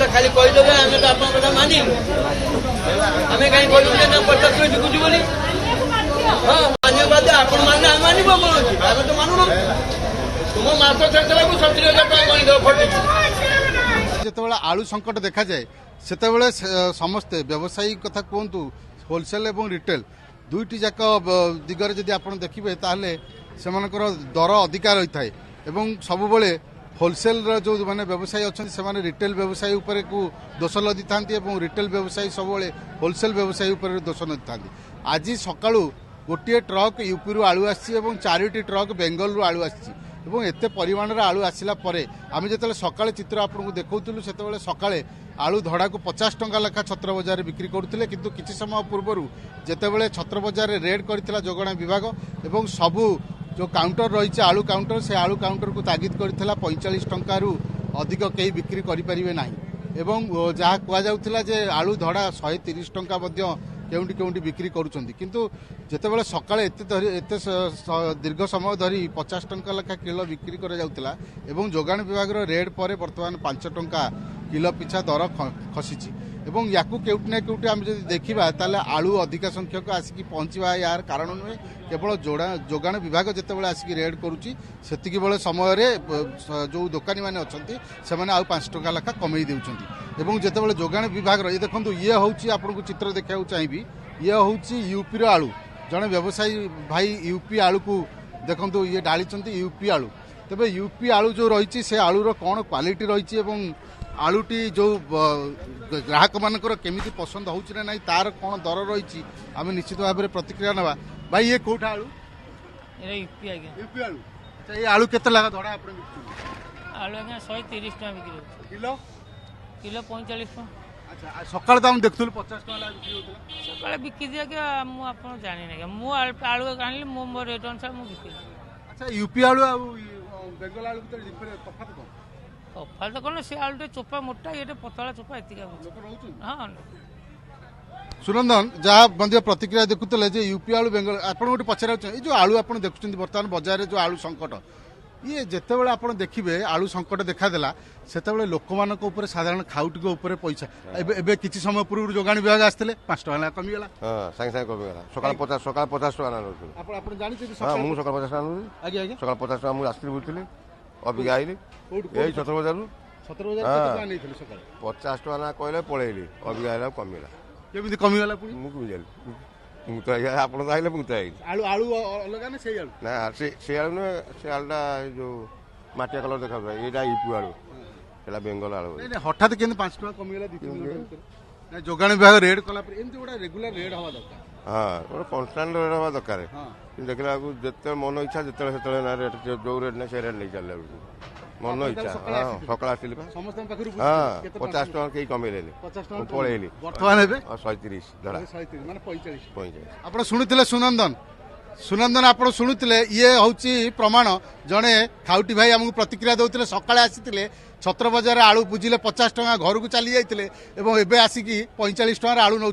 खाली कहीदेवे आम तो आप मानिबू आम कहीं कहूँ 50 बिकुची बोली हाँ मानवा आपण मान मानव कौन अच्छी आम तो मानुन तुम मास छेड़ा को 70,000 जिते आलू संकट देखा जाए से समस्ते व्यवसायी कथा कहतु होलसेल और रिटेल दुईटी जाक दिगरे जदि आप देखिए ताहले से दर अधिका रही है एवं सबुबले होलसेल जो माने व्यवसायी अच्छा से रिटेल व्यवसायी उपरे को दोष लदी था रिटेल व्यवसायी सब होलसेल व्यवसायी उपरे दोष लदी था आज सका गोटे ट्रक यूपी रु आलू आसी 4टी ट्रक बेंगल रु आलू आसी एत परिमाण आलू आसला आम जो सका चित्र आपको देखा से सका आलू धड़ा को 50 टंका लेखा छत्र बजार बिक्री करुले किंतु किसी समय पूर्व जितेबाला छत्र बजार रेड करथिला जोगाण विभाग एवं सबू जो काउंटर रही आलू काउंटर से आलू काउंटर को तागिद करथिला 45 टंकारु अधिक कहीं बिक्री करें ना एवं जहाँ कहुला जे आलू धड़ा 130 टंका केउंटी केउंटी बिक्री करुछंती किंतु जेतेबेले सकाळे एते दीर्घ समय धरी 50 टंका लेखा किलो बिक्री करा जाउतला एवं जोगाण विभाग रेड पर वर्तमान 5 टंका किलो पिछा दर खसीची एवं याकू केउटी ना केउटी आम जदि देखिबा ताले आलू अधिक संख्यक आसिकी पहुंचवा यार कारण नुहे केवल जोगाण विभाग जितेबाला आसिकी रेड करुची सेतिकी बेले समय रे जो दुकानी माने अछंती से माने आउ 5 टंका लेखा कमई देउछंती एवं जितेबाला जोगाण विभाग ये देखंतु ये होउची आपनको चित्र देखिया चाहिए ये होउची यूपी रो आलू जने व्यवसायी भाई यूपी आलू को देखंतु ये डाली यूपी आलू तबे यूपी आलू जो रही से आलू रो कौन क्वालिटी रही एवं आलूटी जो ग्राहक मानकर केमिति पसंद होउची ना नहीं तार कौन दर रही आम निश्चित भाव में प्रतिक्रिया नवा भाई ये कोठा आलू यूपी आलू अच्छा ये आलू केते लगा धड़ा आपन आलू आज्ञा 130 टका बिक्री किलो किलो 45 टका अच्छा सकाळ तो हम देखथुल 50 टका ला बिक्री होतला सकाळे बिक्री दिया के मु आपन जानि नै मु आलू आनली मो रेट अनुसार मु बिक्री अच्छा यूपी आलू आ बेंगल आलू के डिफरेंस तफात को तफात कोन से आलू चोपा मोटा ये पतला चोपा एतिका लोक रहउछु हां सुनंदन जहाँ मध्य प्रतिक्रिया देखुले जे यूपी आलू बेंगल आप गोटे पचार जो आलू आप देखुं बर्तमान बजार जो आलू संकट ये जितेबाला आप देखिए आलू संकट देखादेला से लोक मान साधारण खाउटी पैसा एवं किसी समय पूर्व जोगाण विभाग आसते 5 टका कमीगला सागे सागे कमीगला सकाल 50 टका जानते मुझे सकाल 50 टका सकाल 50 टका मुझे आसती बुझी अबिका आईली यही छतर बजार 50 टका ना कहले पलैली अबिका आईला कमीगला केमी कमीगला मुझे तो आप आइले मुझे आलू आलू अलग ना से आलू ना से आलू नुहे से आलूटा जो मटिया कलर देखा यहाँ यूपी आलू से बेंगल आलू हठात के 5 टका कमीगला जोगाण विभाग रेड कला एमती गोटे रेगुलर रेड हवा दरकार हाँ गोटे कन्स्टाट रेट हवा दरकार देखला जिते मन इच्छा जिते रेट जो रेट ना से रेट नहीं चल मन इच्छा हाँ सकाल आसली हाँ 50 टका कहीं कमेले पलैली बर्तमान 130 धरा 45 आप शुणुले सुनंदन आप शुणुले ये हूँ प्रमाण जड़े खाउटी भाई आमको प्रतिक्रिया दौते सकाଳେ आसी छत्र बजार आलू बुझिले 50 टका घर को चली जाते एवं एवं आसिकी 45 टका आलू नौ